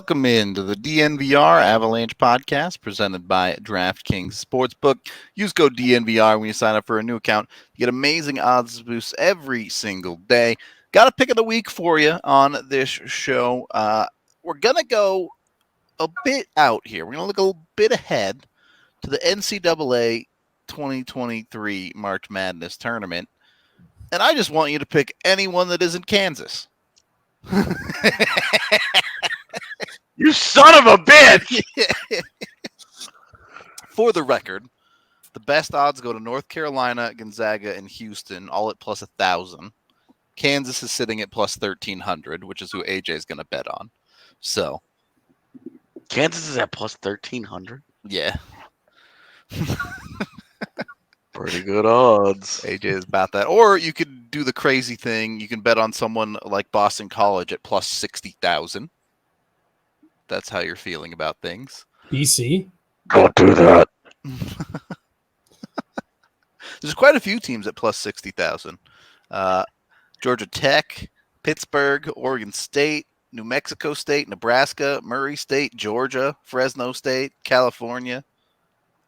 welcome into the DNVR Avalanche podcast presented by DraftKings Sportsbook. Use code DNVR when you sign up for a new account. You get amazing odds boosts every single day. Got a pick of the week for you on this show. We're going to go a bit out here. We're going to look a bit ahead to the NCAA 2023 March Madness tournament. And I just want you to pick anyone that isn't Kansas. You son of a bitch! For the record, the best odds go to North Carolina, Gonzaga, and Houston, all at plus 1,000. Kansas is sitting at plus 1,300, which is who AJ is going to bet on. So, Kansas is at plus 1,300? Yeah. Pretty good odds. AJ is about that. Or you could do the crazy thing. You can bet on someone like Boston College at plus 60,000. That's how you're feeling about things. BC? Don't do that. There's quite a few teams at plus 60,000. Georgia Tech, Pittsburgh, Oregon State, New Mexico State, Nebraska, Murray State, Georgia, Fresno State, California.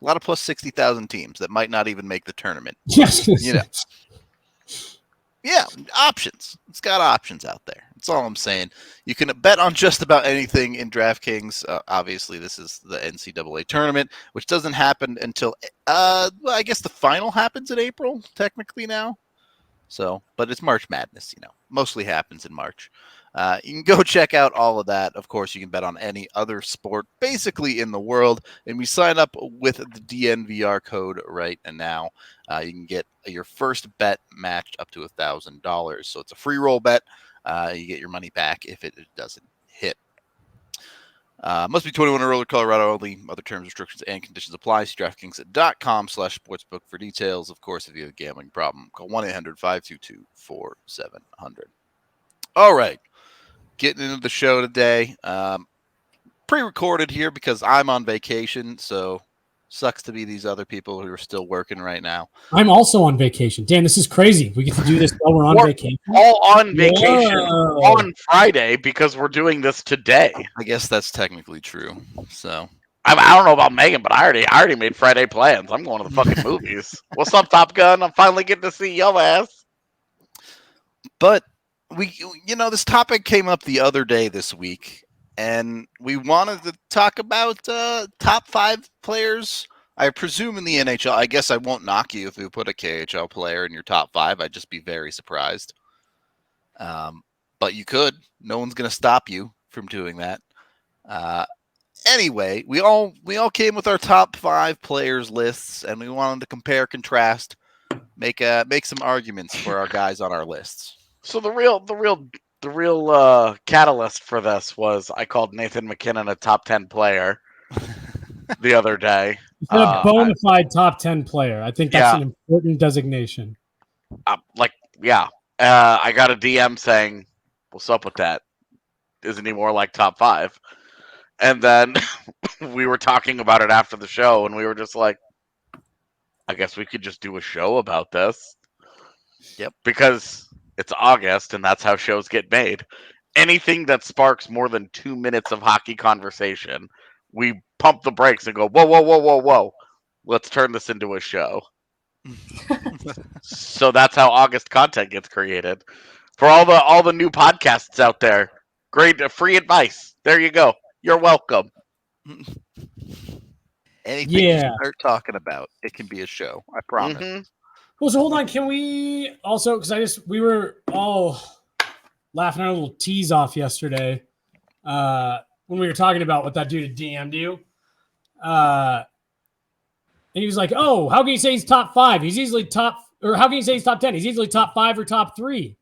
A lot of plus 60,000 teams that might not even make the tournament. Yes. You know. Yeah, options. It's got options out there. That's all I'm saying. You can bet on just about anything in DraftKings. Obviously, this is the NCAA tournament, which doesn't happen until, well, I guess the final happens in April, technically now. So, but it's March Madness, you know. Mostly happens in March. You can go check out all of that. Of course, you can bet on any other sport basically in the world. And we sign up with the DNVR code right now. You can get your first bet matched up to $1,000. So it's a free roll bet. You get your money back if it doesn't hit. Must be 21 or older, Colorado only. Other terms, restrictions, and conditions apply. See DraftKings.com/sportsbook for details. Of course, if you have a gambling problem, call 1-800-522-4700. All right. Getting into the show today. Pre-recorded here because I'm on vacation, so sucks to be these other people who are still working right now. I'm also on vacation. Dan, this is crazy. We get to do this while we're on vacation. All on vacation on Friday because we're doing this today. I guess that's technically true. So I don't know about Megan, but I already made Friday plans. I'm going to the fucking movies. What's up, Top Gun? I'm finally getting to see your ass. But this topic came up the other day this week, and we wanted to talk about top 5 players, I presume, in the NHL. I guess I won't knock you if you put a KHL player in your top 5. I'd just be very surprised. But you could. No one's going to stop you from doing that. Anyway, we all came with our top 5 players lists, and we wanted to compare, contrast, make some arguments for our guys on our lists. So the real catalyst for this was I called Nathan MacKinnon a top 10 player the other day. A bona fide top 10 player. I think that's an important designation. I got a DM saying, "What's up with that? Isn't he more like top 5?" And then we were talking about it after the show, and we were just like, I guess we could just do a show about this. Yep. Because it's August, and that's how shows get made. Anything that sparks more than 2 minutes of hockey conversation, we pump the brakes and go, whoa. Let's turn this into a show. So that's how August content gets created. For all the new podcasts out there, great free advice. There you go. You're welcome. Anything you start talking about, it can be a show. I promise. Mm-hmm. Well, so hold on. Can we also, because we were all laughing our little tease off yesterday when we were talking about what that dude DM'd you. And he was like, "Oh, how can you say he's top 5? He's easily how can you say he's top 10? He's easily top 5 or top 3,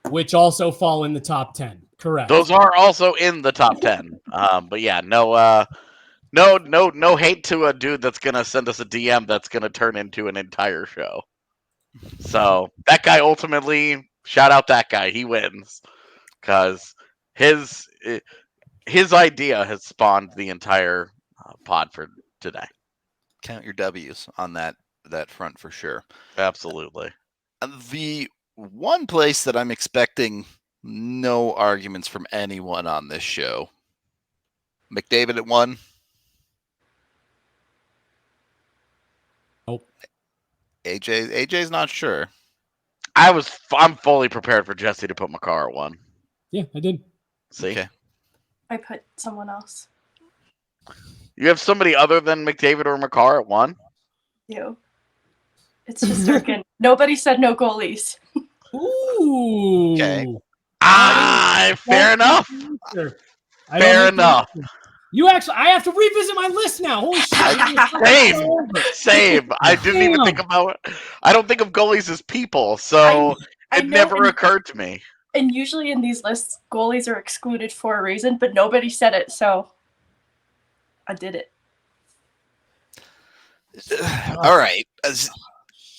which also fall in the top 10." Correct. Those are also in the top 10. But yeah, no hate to a dude that's gonna send us a DM that's gonna turn into an entire show. So that guy ultimately, shout out that guy, he wins because his idea has spawned the entire pod for today. Count your W's on that front for sure. Absolutely. The one place that I'm expecting no arguments from anyone on this show McDavid at 1. Nope. AJ's not sure. I'm fully prepared for Jesse to put Makar at 1. Yeah, I did. See? Okay. I put someone else. You have somebody other than McDavid or Makar at 1? You. It's just Durkin. Nobody said no goalies. Ooh. Okay. Fair enough. Fair enough. You actually, I have to revisit my list now. Holy shit. Same. I didn't even think about it. I don't think of goalies as people, so it never occurred to me. And usually in these lists, goalies are excluded for a reason, but nobody said it, so I did it. All right.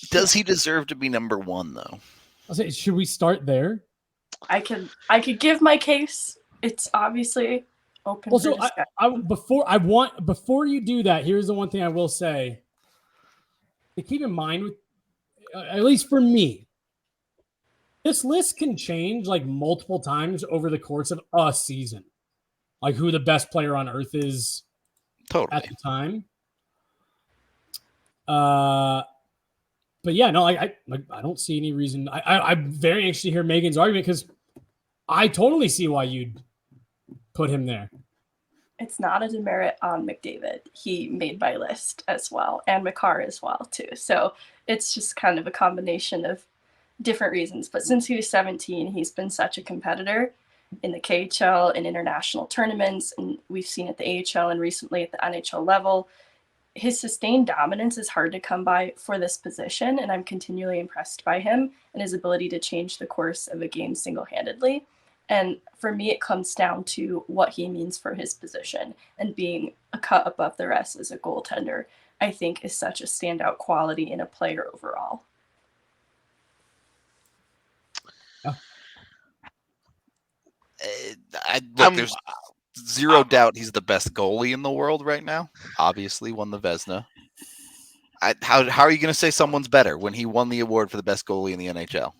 Does he deserve to be number 1, though? I'll say, should we start there? I could give my case. It's obviously open for discussion. Before you do that, here's the one thing I will say. To keep in mind, with at least for me, this list can change like multiple times over the course of a season. Like who the best player on earth is at the time. But yeah, no, I don't see any reason. I'm very anxious to hear Megan's argument because I totally see why you'd put him there. It's not a demerit on McDavid. He made my list as well, and Makar as well too. So it's just kind of a combination of different reasons. But since he was 17, he's been such a competitor in the KHL, in international tournaments, and we've seen at the AHL and recently at the NHL level. His sustained dominance is hard to come by for this position, and I'm continually impressed by him and his ability to change the course of a game single-handedly. And for me, it comes down to what he means for his position, and being a cut above the rest as a goaltender, I think is such a standout quality in a player overall. There's zero doubt he's the best goalie in the world right now. Obviously won the Vezina. How are you going to say someone's better when he won the award for the best goalie in the NHL?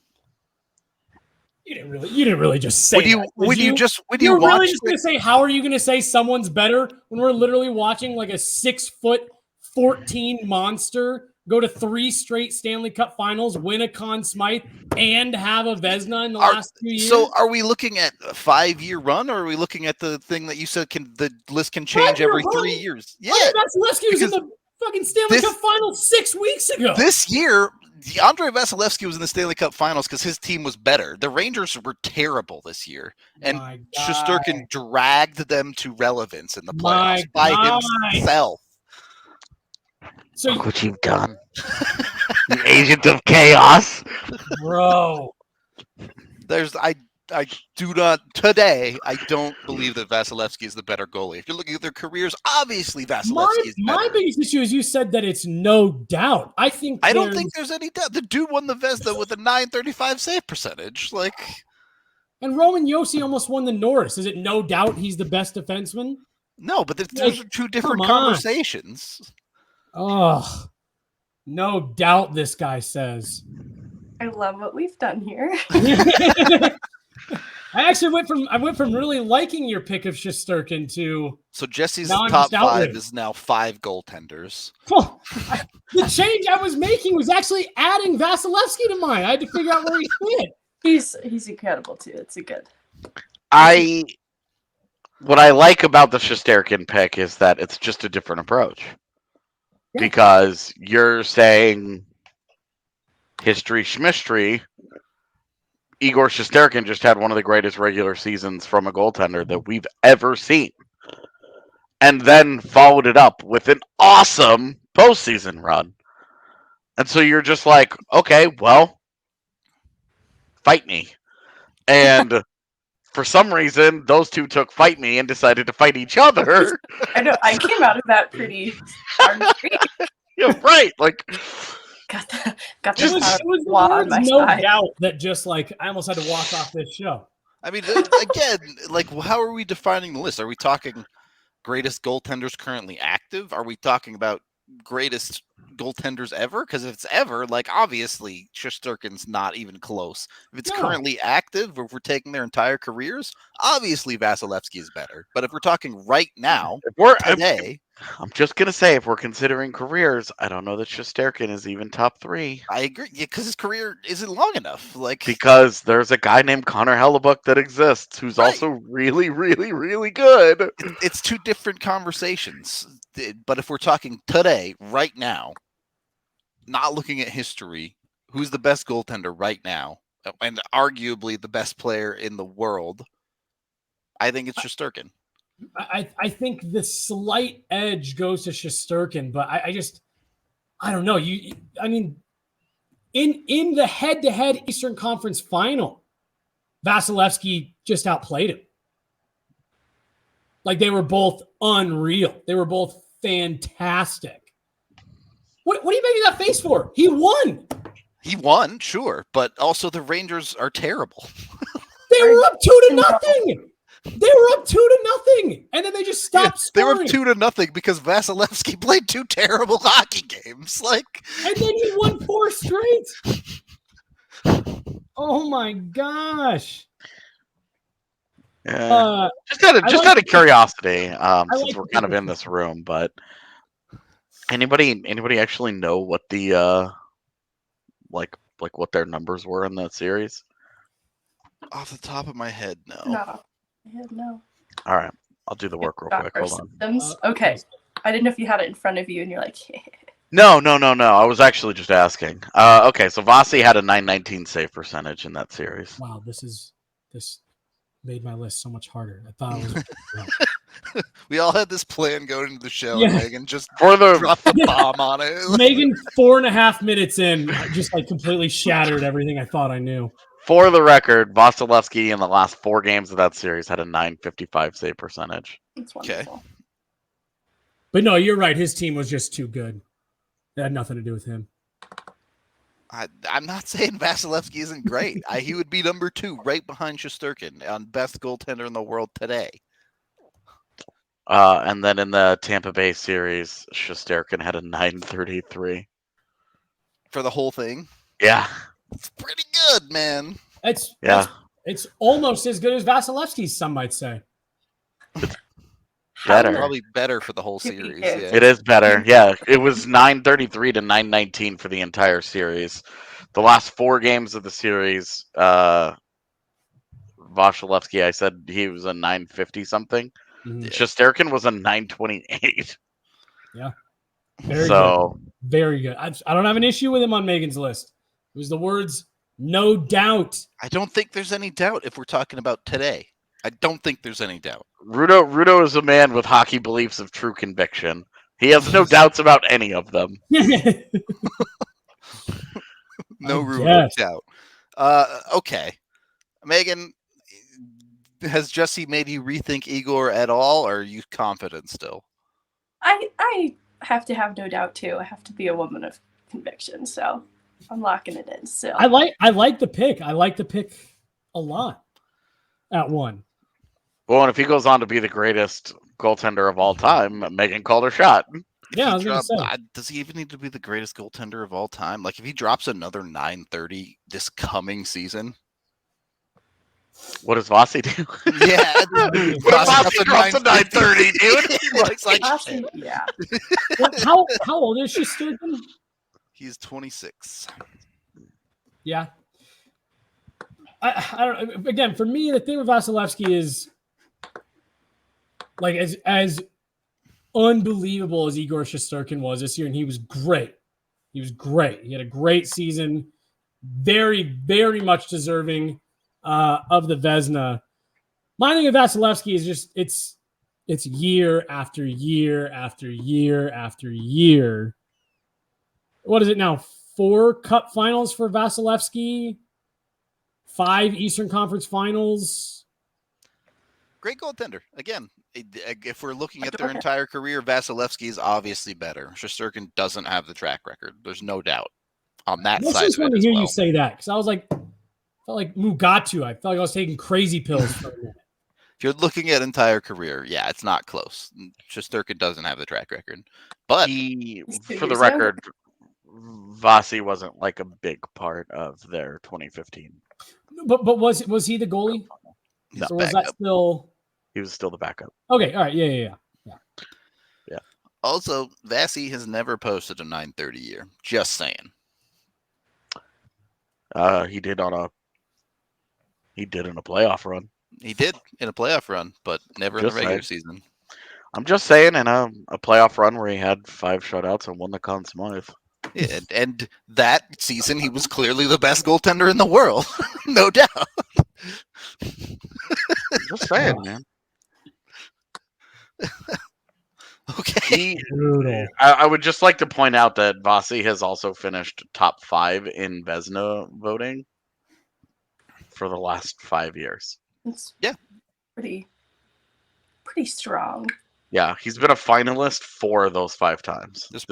You didn't really just say. You're really just going to say, how are you going to say someone's better when we're literally watching like a 6'14" monster go to 3 straight Stanley Cup Finals, win a Conn Smythe, and have a Vezina in the last 2 years? So, are we looking at a 5-year run, or are we looking at the thing that you said the list can change every 3 years? Yeah, Vasilevsky was in the fucking Stanley Cup Finals 6 weeks ago. This year, Andrei Vasilevsky was in the Stanley Cup Finals because his team was better. The Rangers were terrible this year, and Shesterkin dragged them to relevance in the playoffs by himself. So look what you've done, you agent of chaos, bro. I do not today. I don't believe that Vasilevsky is the better goalie. If you're looking at their careers, obviously Vasilevsky is better. My biggest issue is you said that it's no doubt. I don't think there's any doubt. The dude won the Vezina with a .935 save percentage. And Roman Josi almost won the Norris. Is it no doubt he's the best defenseman? No, but those are two different conversations. Oh, no doubt, this guy says. I love what we've done here. I actually went from really liking your pick of Shesterkin to. So Jesse's top 5 is now 5 goaltenders. Oh, the change I was making was actually adding Vasilevsky to mine. I had to figure out where he fit. He's incredible too. It's a good. What I like about the Shesterkin pick is that it's just a different approach. Yeah. Because you're saying history schmistry. Igor Shesterkin just had one of the greatest regular seasons from a goaltender that we've ever seen. And then followed it up with an awesome postseason run. And so you're just like, okay, well, fight me. And for some reason, those two took fight me and decided to fight each other. I know. I came out of that pretty hard. Yeah, right. Got it was the words, no doubt that just I almost had to walk off this show. I mean, again, how are we defining the list? Are we talking greatest goaltenders currently active? Are we talking about greatest goaltenders ever? Because if it's ever, like, obviously Shesterkin's not even close. If it's currently active, or if we're taking their entire careers, obviously Vasilevsky is better. But if we're talking right now, today, I'm just gonna say, if we're considering careers, I don't know that Shesterkin is even top 3. I agree, because his career isn't long enough. Like, because there's a guy named Connor Hellebuck that exists who's also really, really, really good. It's two different conversations. But if we're talking today, right now, not looking at history, who's the best goaltender right now, and arguably the best player in the world, I think it's Shesterkin. I think the slight edge goes to Shesterkin, but I don't know. I mean, in the head-to-head Eastern Conference Final, Vasilevsky just outplayed him. Like, they were both unreal. They were both fantastic. What are you making that face for? He won. He won, sure, but also the Rangers are terrible. They were up 2-0. They were up 2-0, and then they just stopped scoring. They were up 2-0 because Vasilevsky played 2 terrible hockey games. Like, and then he won 4 straight. Oh my gosh! Just out of curiosity, since we're kind of in this room, but anybody actually know what the like what their numbers were in that series? Off the top of my head, no. No. All right, I'll do the work real quick. Hold on. Okay, I didn't know if you had it in front of you, and you're like, No. I was actually just asking. Okay, so Vasi had a .919 save percentage in that series. Wow, this made my list so much harder. I thought I was. We all had this plan going into the show, Yeah. and Megan just dropped the bomb on it. Megan, 4.5 minutes in, just like completely shattered everything I thought I knew. For the record, Vasilevsky in the last 4 games of that series had a .955 save percentage. It's wonderful. Okay. But no, you're right. His team was just too good. It had nothing to do with him. I'm not saying Vasilevsky isn't great. He would be number 2, right behind Shesterkin, on best goaltender in the world today. And then in the Tampa Bay series, Shesterkin had a .933 for the whole thing. Yeah, it's pretty good, man. It's almost as good as Vasilevsky's, some might say. Better, probably better for the whole series. Yeah. It is better. Yeah, it was .933 to .919 for the entire series. The last 4 games of the series, Vasilevsky, I said he was a .950 something. Shesterkin was a .928. Yeah, very good. I don't have an issue with him on Megan's list. It was the words "no doubt." I don't think there's any doubt if we're talking about today. I don't think there's any doubt. Rudo is a man with hockey beliefs of true conviction. He has no doubts about any of them. No room of doubt. Okay. Megan, has Jesse made you rethink Igor at all, or are you confident still? I have to have no doubt too. I have to be a woman of conviction, so I'm locking it in. So I like the pick. I like the pick a lot at 1. Well, and if he goes on to be the greatest goaltender of all time, Megan called her shot. Yeah, I was gonna say. Does he even need to be the greatest goaltender of all time? Like, if he drops another .930 this coming season, what does Vasi do? Yeah, Vasi drops a .930, dude. He looks like Vasi, yeah. How old is Shesterkin? He's 26. Yeah. I don't. Again, for me, the thing with Vasilevsky is, like, as unbelievable as Igor Shesterkin was this year, and he was great. He was great. He had a great season. Very, very much deserving of the Vezina. My thing with Vasilevsky is just it's year after year after year after year. What is it now? 4 Cup finals for Vasilevsky. 5 Eastern Conference Finals. Great goaltender. Again, if we're looking at their entire career, Vasilevsky is obviously better. Shesterkin doesn't have the track record. There's no doubt on that side. I just want to hear you say that, because I was like, felt like Mugatu. I felt like I was taking crazy pills for a minute. If you're looking at entire career, yeah, it's not close. Shesterkin doesn't have the track record, but for the record, Vasi wasn't like a big part of their 2015. But was he the goalie? No, or was that still? He was still the backup. Okay, all right, yeah. Also, Vasi has never posted a 930 year. Just saying. He did in a playoff run. He did in a playoff run, but never in the regular season. I'm just saying, in a playoff run where he had 5 shutouts and won the Conn Smythe. Yeah, and that season he was clearly the best goaltender in the world, no doubt. Just saying, man. Okay. I would just like to point out that Vasi has also finished top 5 in Vezina voting for the last 5 years. It's yeah, pretty strong. Yeah, he's been a finalist 4 of those 5 times. This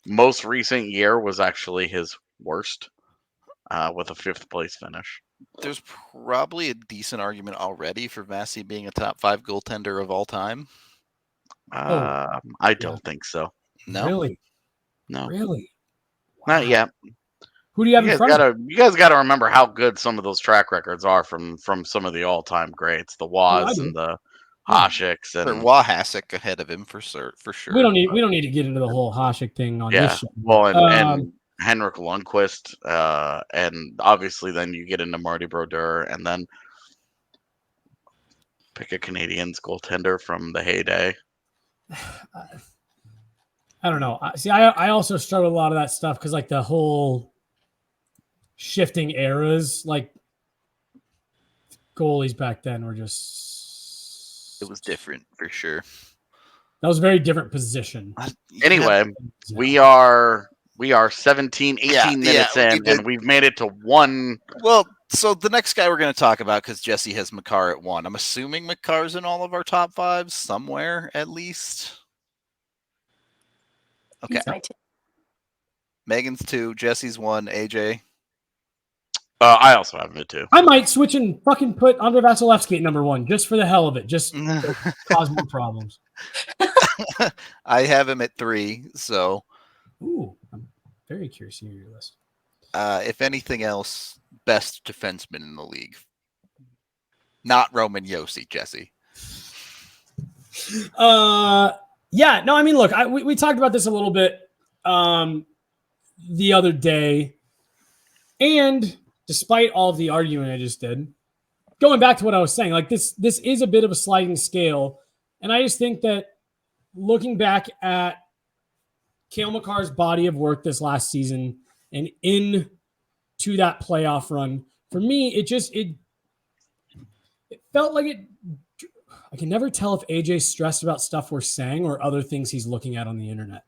most recent year was actually his worst, with a 5th place finish. There's probably a decent argument already for Vasi being a top 5 goaltender of all time. I don't think so. No, really, no, really, not yet. Who do you have in front? You guys got to remember how good some of those track records are from some of the all-time greats, the Waz and the Haseks, and Wahasek ahead of him for sure. We don't need to get into the whole Hasek thing on this show. Well, and Henrik Lundqvist, and obviously then you get into Marty Brodeur, and then pick a Canadiens goaltender from the heyday. I don't know. See, I also struggle with a lot of that stuff because like the whole shifting eras, like goalies back then were just. It was different for sure. That was a very different position. Anyway, we are 17, 18 minutes in, and we've made it to 1. Well, so the next guy we're going to talk about, because Jesse has Makar at 1. I'm assuming Makar's in all of our top 5s somewhere, at least. Okay. Megan's 2, Jesse's 1, AJ. I also have it 2. I might switch and fucking put Andre Vasilevsky at number 1 just for the hell of it, just to cause more problems. I have him at 3, so. Ooh, I'm very curious to hear your list. If anything else, best defenseman in the league. Not Roman Josi, Jesse. Yeah, no, I mean, look, we talked about this a little bit the other day, and despite all of the arguing I just did, going back to what I was saying, like this is a bit of a sliding scale, and I just think that looking back at Cale Makar's body of work this last season and into that playoff run, for me, it felt like it. I can never tell if AJ's stressed about stuff we're saying or other things he's looking at on the internet.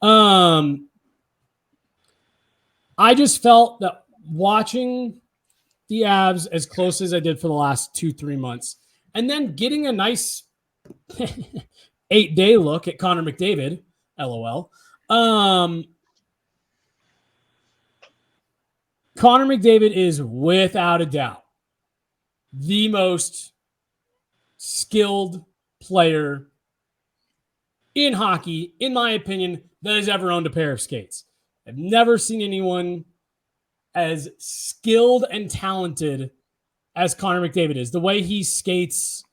I just felt that watching the Avs as close as I did for the last 2-3 months, and then getting a nice 8-day look at Connor McDavid, LOL. Connor McDavid is without a doubt the most skilled player in hockey, in my opinion, that has ever owned a pair of skates. I've never seen anyone as skilled and talented as Connor McDavid is. The way he skates,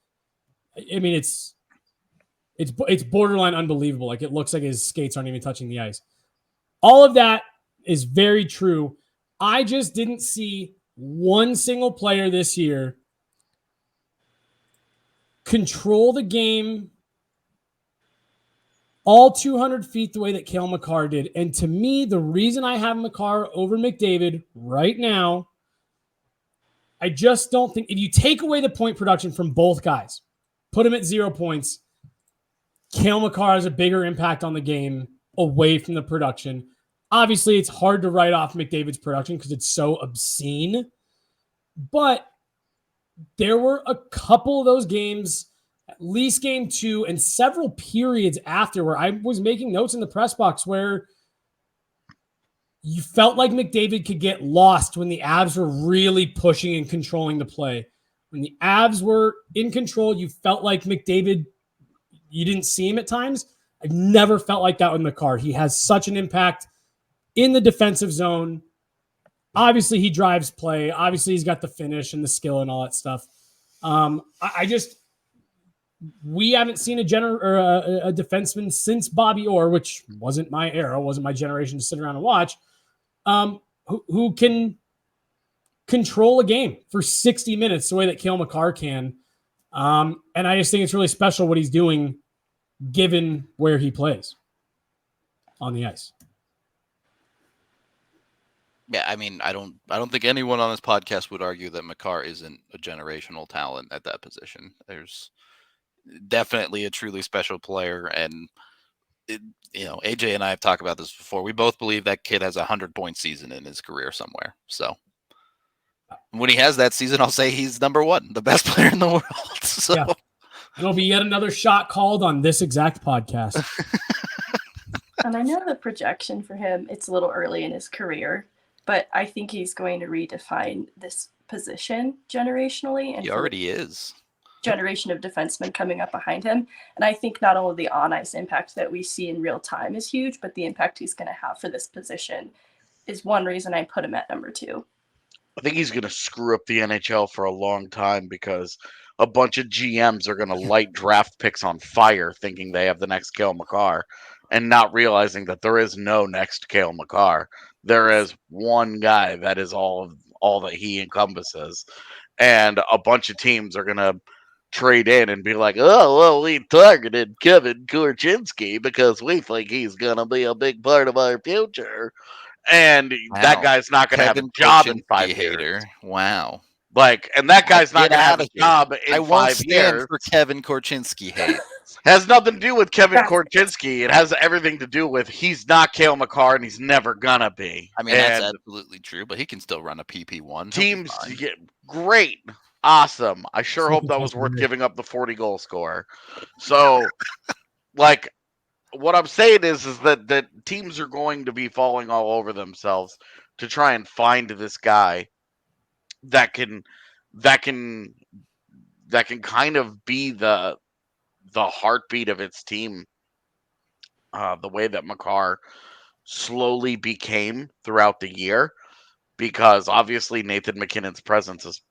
I mean, it's borderline unbelievable. Like, it looks like his skates aren't even touching the ice. All of that is very true. I just didn't see one single player this year control the game all 200 feet the way that Cale Makar did. And to me, the reason I have Makar over McDavid right now, I just don't think, if you take away the point production from both guys, put them at 0 points, Cale Makar has a bigger impact on the game away from the production. Obviously, it's hard to write off McDavid's production because it's so obscene. But there were a couple of those games, at least game 2 and several periods after, where I was making notes in the press box where you felt like McDavid could get lost when the Avs were really pushing and controlling the play. When the Avs were in control, you felt like McDavid, you didn't see him at times. I've never felt like that with Makar. He has such an impact in the defensive zone. Obviously, he drives play. Obviously, he's got the finish and the skill and all that stuff. We haven't seen a defenseman since Bobby Orr, which wasn't my era, wasn't my generation to sit around and watch, who can control a game for 60 minutes the way that Cale Makar can. And I just think it's really special what he's doing given where he plays on the ice. Yeah, I mean, I don't think anyone on this podcast would argue that Makar isn't a generational talent at that position. There's definitely a truly special player, and AJ and I have talked about this before. We both believe that kid has a 100-point season in his career somewhere. So when he has that season, I'll say he's number one, the best player in the world. So yeah. There'll be yet another shot called on this exact podcast. And I know the projection for him, it's a little early in his career, but I think he's going to redefine this position generationally. And he already is. Generation of defensemen coming up behind him. And I think not only the on-ice impact that we see in real time is huge, but the impact he's going to have for this position is one reason I put him at number 2. I think he's going to screw up the NHL for a long time because a bunch of GMs are going to light draft picks on fire thinking they have the next Cale Makar and not realizing that there is no next Cale Makar. There is one guy that is all that he encompasses. And a bunch of teams are going to trade in and be like, oh, well, we targeted Kevin Korchinski because we think he's going to be a big part of our future. And that guy's not going to have a job in 5 years. Wow. And that guy's not going to have a job in 5 years. I won't stand for Kevin Korchinski hate. Has nothing to do with Kevin Korchinski. It has everything to do with he's not Cale Makar and he's never going to be. I mean, that's absolutely true, but he can still run a PP1. Teams get great. Awesome. I sure hope that was worth giving up the 40-goal score. So, what I'm saying is that teams are going to be falling all over themselves to try and find this guy that can kind of be the heartbeat of its team. The way that Makar slowly became throughout the year, because obviously Nathan MacKinnon's presence is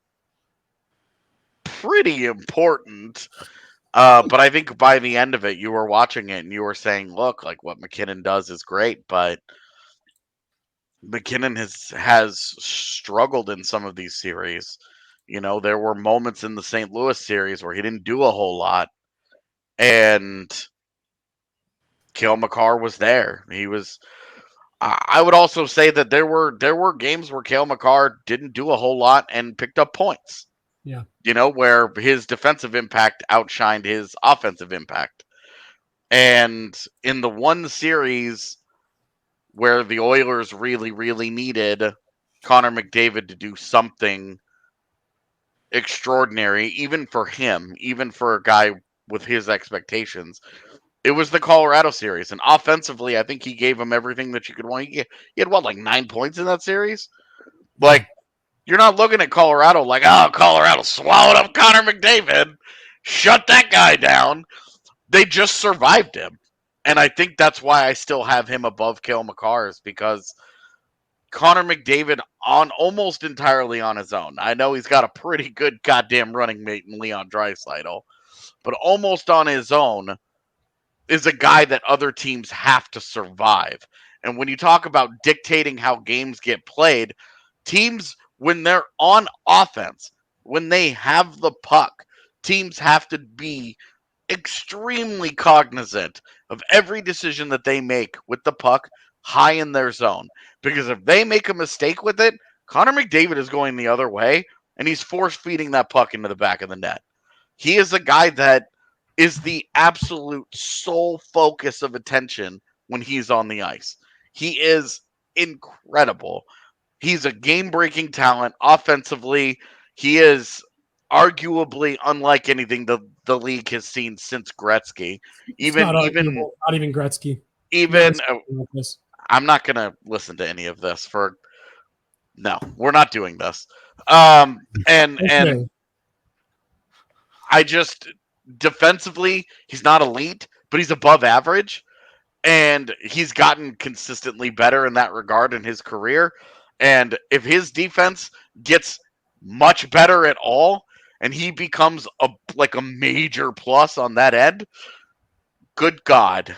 pretty important. But I think by the end of it, you were watching it and you were saying, look, what MacKinnon does is great, but MacKinnon has struggled in some of these series. There were moments in the St. Louis series where he didn't do a whole lot, and Cale Makar was there. He was. I would also say that there were games where Cale Makar didn't do a whole lot and picked up points. Yeah. Where his defensive impact outshined his offensive impact. And in the one series where the Oilers really, really needed Connor McDavid to do something extraordinary, even for him, even for a guy with his expectations, it was the Colorado series. And offensively, I think he gave him everything that you could want. He had, 9 points in that series? You're not looking at Colorado like, oh, Colorado swallowed up Connor McDavid. Shut that guy down. They just survived him. And I think that's why I still have him above Cale Makar, is because Connor McDavid on almost entirely on his own. I know he's got a pretty good goddamn running mate in Leon Draisaitl, but almost on his own is a guy that other teams have to survive. And when you talk about dictating how games get played, teams, when they're on offense, when they have the puck, teams have to be extremely cognizant of every decision that they make with the puck high in their zone. Because if they make a mistake with it, Connor McDavid is going the other way, and he's force-feeding that puck into the back of the net. He is a guy that is the absolute sole focus of attention when he's on the ice. He is incredible. He's a game-breaking talent. Offensively, he is arguably unlike anything the league has seen since Gretzky. Not even Gretzky. I'm not going to listen to any of this. No, we're not doing this. And I just defensively, he's not elite, but he's above average. And he's gotten consistently better in that regard in his career. And if his defense gets much better at all, and he becomes a major plus on that end, good God,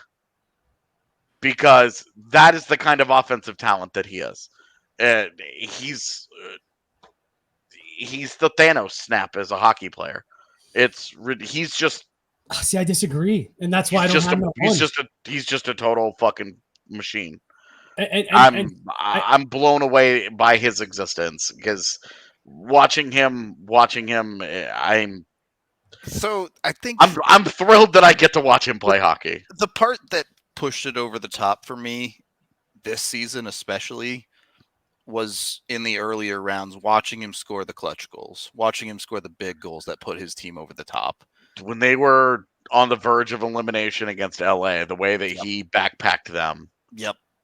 because that is the kind of offensive talent that he is. And he's the Thanos snap as a hockey player. He's just See, I disagree, and that's why I don't have him at one. He's just a total fucking machine. And I'm blown away by his existence because watching him, I think I'm thrilled that I get to watch him play hockey. The part that pushed it over the top for me this season, especially, was in the earlier rounds, watching him score the clutch goals, watching him score the big goals that put his team over the top. When they were on the verge of elimination against LA, the way that he backpacked them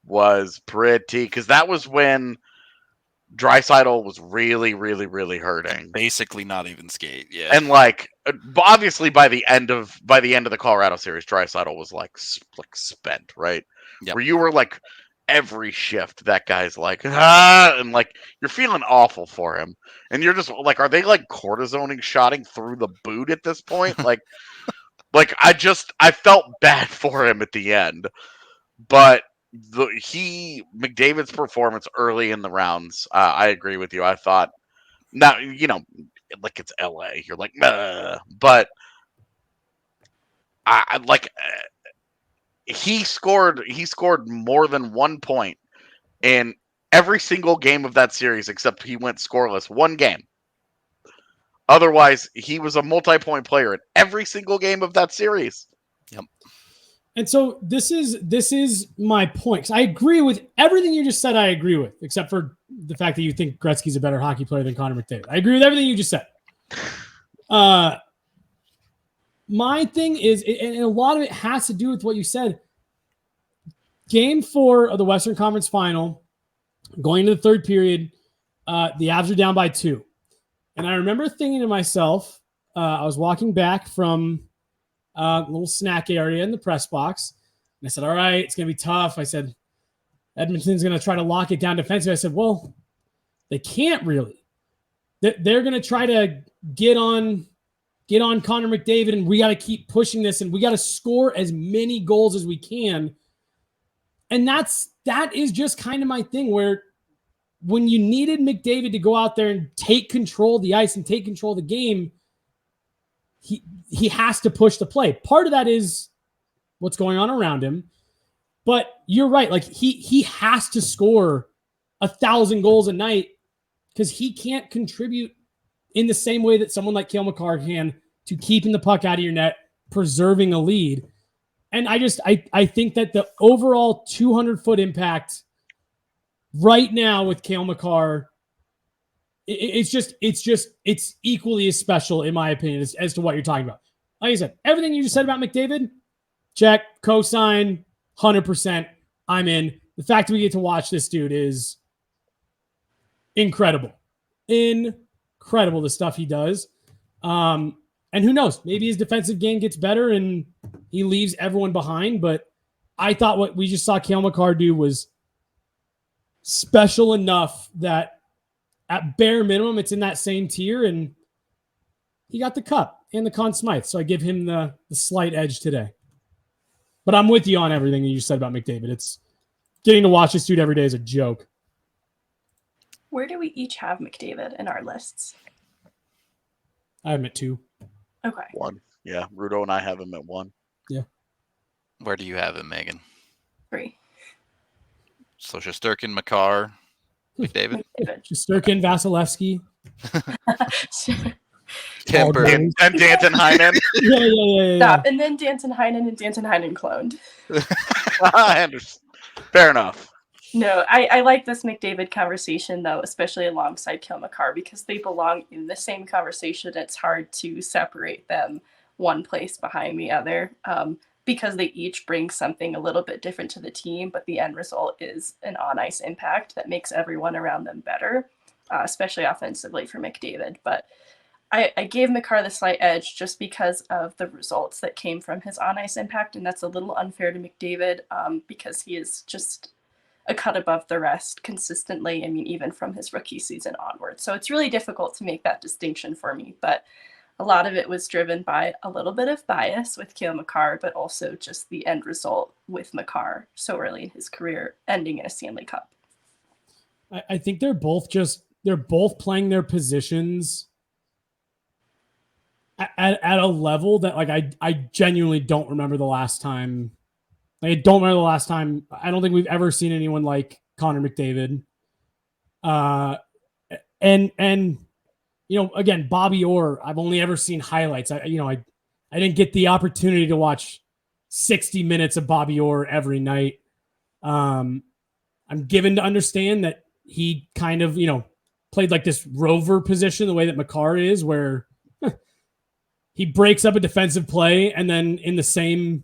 was pretty, because that was when Draisaitl was really, really, really hurting. Basically not even skate, yeah. And obviously by the end of the Colorado series, Draisaitl was like spent, right? Yep. Where you were like, every shift that guy's like, and you're feeling awful for him, and you're just like, are they like cortisoning shotting through the boot at this point? I felt bad for him at the end, but McDavid's performance early in the rounds, I agree with you. I thought, now it's LA, you're like, but he scored more than 1 point in every single game of that series, except he went scoreless one game. Otherwise, he was a multi-point player in every single game of that series. Yep. And so this is my point. I agree with everything you just said. I agree with, except for the fact that you think Gretzky's a better hockey player than Connor McDavid. I agree with everything you just said. My thing is, and a lot of it has to do with what you said. Game 4 of the Western Conference Final, going to the third period, the Avs are down by 2. And I remember thinking to myself, I was walking back from a little snack area in the press box, and I said, all right, it's going to be tough. I said, Edmonton's going to try to lock it down defensively. I said, well, they can't really. They're going to try to get on Connor McDavid, and we got to keep pushing this, and we got to score as many goals as we can. And that is just kind of my thing, where when you needed McDavid to go out there and take control of the ice and take control of the game, he has to push the play. Part of that is what's going on around him. But you're right. Like he has to score 1,000 goals a night because he can't contribute in the same way that someone like Cale Makar can to keeping the puck out of your net, preserving a lead. And I think that the overall 200-foot impact right now with Cale Makar, it's equally as special, in my opinion, as to what you're talking about. Like I said, everything you just said about McDavid, check, cosign, 100%. I'm in. The fact that we get to watch this dude is incredible. Incredible, the stuff he does. And who knows? Maybe his defensive game gets better and he leaves everyone behind. But I thought what we just saw Cale Makar do was special enough that at bare minimum, it's in that same tier. And he got the cup and the Conn Smythe. So I give him the slight edge today. But I'm with you on everything you said about McDavid. It's getting to watch this dude every day is a joke. Where do we each have McDavid in our lists? I have him at 2. Okay. 1. Yeah, Rudo and I have him at 1. Yeah. Where do you have him, Megan? 3. So Shesterkin, Makar, McDavid? Shesterkin, Vasilevsky. Temper. And Danton Heinen. Yeah. Stop. And then Danton Heinen cloned. I understand. Fair enough. No, I like this McDavid conversation, though, especially alongside Cale Makar, because they belong in the same conversation. It's hard to separate them one place behind the other because they each bring something a little bit different to the team, but the end result is an on-ice impact that makes everyone around them better, especially offensively for McDavid. But I gave Makar the slight edge just because of the results that came from his on-ice impact, and that's a little unfair to McDavid because he is just a cut above the rest consistently. I mean, even from his rookie season onward. So it's really difficult to make that distinction for me, but a lot of it was driven by a little bit of bias with Cale Makar, but also just the end result with Makar so early in his career, ending in a Stanley Cup. I think they're both playing their positions at a level that like I genuinely don't remember the last time. I don't remember the last time. I don't think we've ever seen anyone like Connor McDavid. And you know, again, Bobby Orr, I've only ever seen highlights. I didn't get the opportunity to watch 60 minutes of Bobby Orr every night. I'm given to understand that he kind of, played like this rover position the way that Makar is, where he breaks up a defensive play and then in the same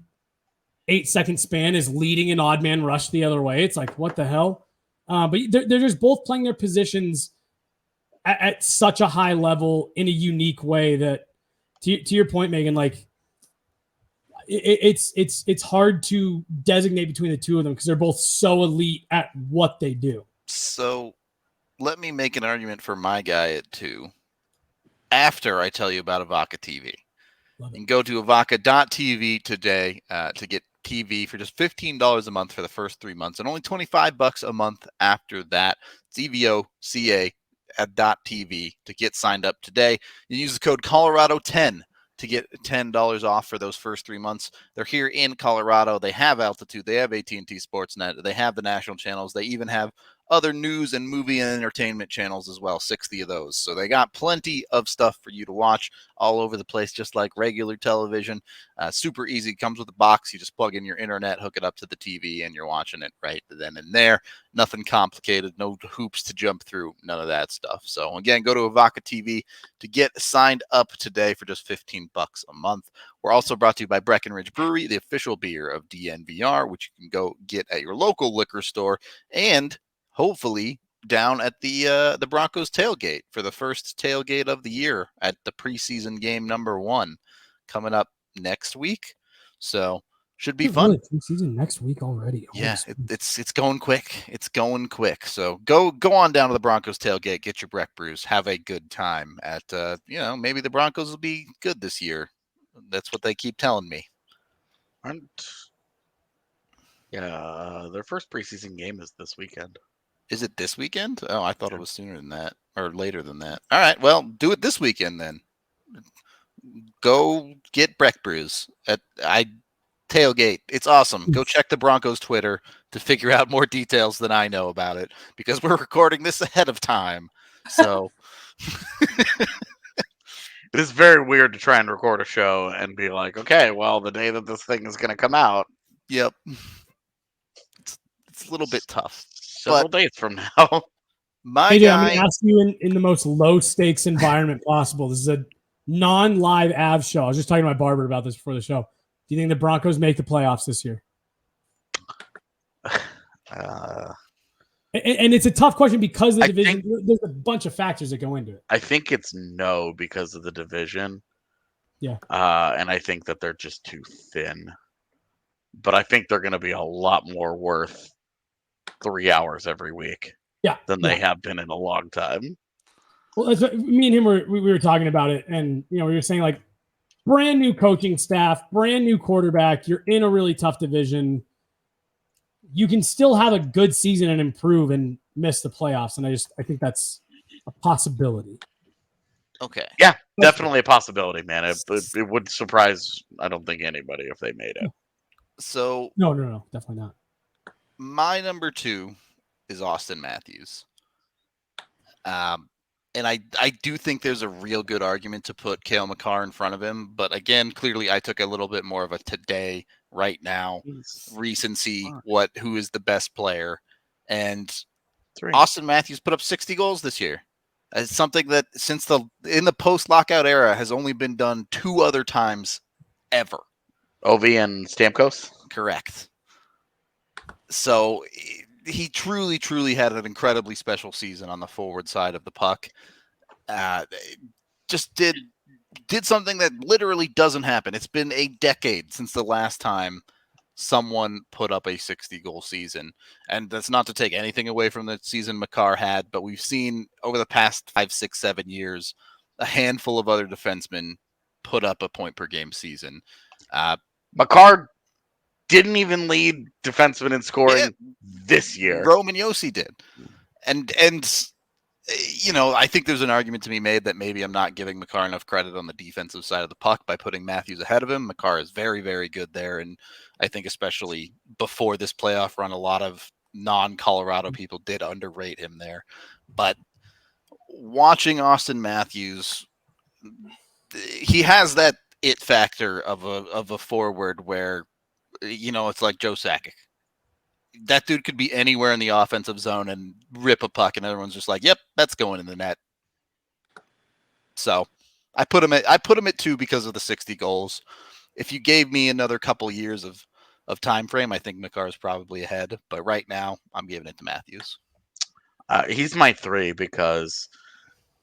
8-second span is leading an odd man rush the other way. It's like, what the hell? But they're just both playing their positions at such a high level in a unique way that, to your point, Megan, like it's hard to designate between the two of them because they're both so elite at what they do. So let me make an argument for my guy at 2 after I tell you about Ivaca TV. You can go to Ivaca.tv today to get TV for just $15 a month for the first 3 months and only $25 a month after that. It's EVOCA at .tv to get signed up today. You use the code Colorado10 to get $10 off for those first 3 months. They're here in Colorado. They have Altitude. They have AT&T Sportsnet. They have the national channels. They even have other news and movie and entertainment channels as well, 60 of those. So they got plenty of stuff for you to watch all over the place, just like regular television. Super easy. Comes with a box. You just plug in your internet, hook it up to the TV, and you're watching it right then and there. Nothing complicated, no hoops to jump through, none of that stuff. So again, go to Ivaca TV to get signed up today for just $15 a month. We're also brought to you by Breckenridge Brewery, the official beer of DNVR, which you can go get at your local liquor store and hopefully down at the Broncos tailgate for the first tailgate of the year at the preseason game number 1 coming up next week. So should be fun. Really, preseason next week already. Yeah, it's going quick. It's going quick. So go on down to the Broncos tailgate, get your Breck Brews, have a good time at maybe the Broncos will be good this year. That's what they keep telling me. Their first preseason game is this weekend. Is it this weekend? Oh, I thought it was sooner than that or later than that. All right, well, do it this weekend then. Go get Breck Brews at tailgate. It's awesome. Go check the Broncos Twitter to figure out more details than I know about it because we're recording this ahead of time. So it is very weird to try and record a show and be like, okay, well, the day that this thing is going to come out. Yep. It's a little bit tough. Several days from now. I'm going to ask you in the most low-stakes environment possible. This is a non-live Avs show. I was just talking to my barber about this before the show. Do you think the Broncos make the playoffs this year? And it's a tough question because of the division. There's a bunch of factors that go into it. I think it's no because of the division. Yeah. And I think that they're just too thin. But I think they're going to be a lot more worth 3 hours every week than they have been in a long time. Well, that's what, me and him we were talking about it, and we were saying like brand new coaching staff, brand new quarterback. You're in a really tough division. You can still have a good season and improve and miss the playoffs, and I think that's a possibility. Okay. Yeah, definitely a possibility, man. It would surprise I don't think anybody if they made it. So no, definitely not. My number 2 is Austin Matthews. And I do think there's a real good argument to put Cale Makar in front of him. But again, clearly I took a little bit more of a today, right now, recency, who is the best player. And 3. Austin Matthews put up 60 goals this year. It's something that in the post-lockout era has only been done 2 other times ever. OV and Stamkos? Correct. So he truly, truly had an incredibly special season on the forward side of the puck. just did something that literally doesn't happen. It's been a decade since the last time someone put up a 60-goal season. And that's not to take anything away from the season Makar had, but we've seen over the past 5, 6, 7 years, a handful of other defensemen put up a point-per-game season. Makar didn't even lead defensemen in scoring this year. Roman Josi did. And I think there's an argument to be made that maybe I'm not giving Makar enough credit on the defensive side of the puck by putting Matthews ahead of him. Makar is very, very good there. And I think especially before this playoff run, a lot of non-Colorado people did underrate him there. But watching Austin Matthews, he has that it factor of a forward where, it's like Joe Sakic. That dude could be anywhere in the offensive zone and rip a puck, and everyone's just like, "Yep, that's going in the net." So, I put him at 2 because of the 60 goals. If you gave me another couple years of time frame, I think Makar is probably ahead. But right now, I'm giving it to Matthews. He's my 3 because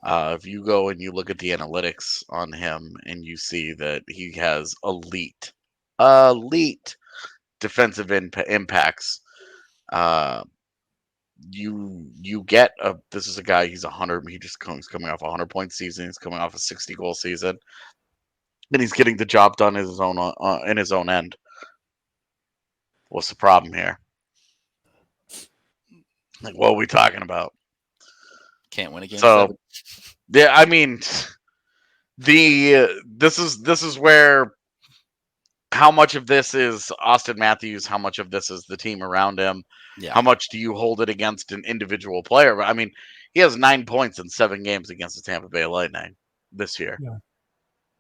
if you go and you look at the analytics on him and you see that he has elite defensive impacts. You get this is a guy, he's 100, he's coming off a 100-point season, he's coming off a 60-goal season, and he's getting the job done in his own end. What's the problem here? Like, what are we talking about? Can't win a game. So, yeah, I mean, this is where how much of this is Austin Matthews, how much of this is the team around him, how much do you hold it against an individual player? I mean, he has 9 points in 7 games against the Tampa Bay Lightning this year. Yeah.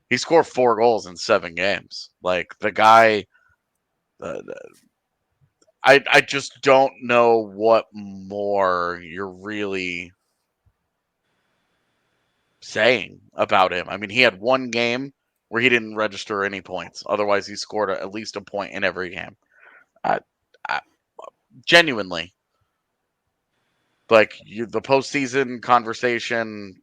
He scored 4 goals in 7 games. Like, the guy, I just don't know what more you're really saying about him. I mean, he had 1 game where he didn't register any points. Otherwise, he scored at least a point in every game. Genuinely. Like, the postseason conversation,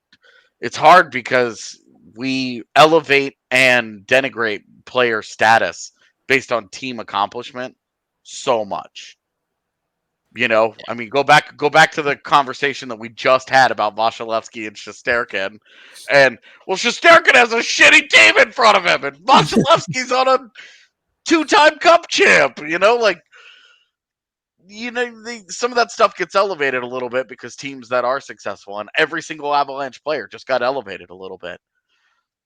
it's hard because we elevate and denigrate player status based on team accomplishment so much. I mean, go back to the conversation that we just had about Vasilevsky and Shesterkin, and Shesterkin has a shitty team in front of him, and Vasilevsky's on a 2-time Cup champ. Some of that stuff gets elevated a little bit because teams that are successful, and every single Avalanche player just got elevated a little bit.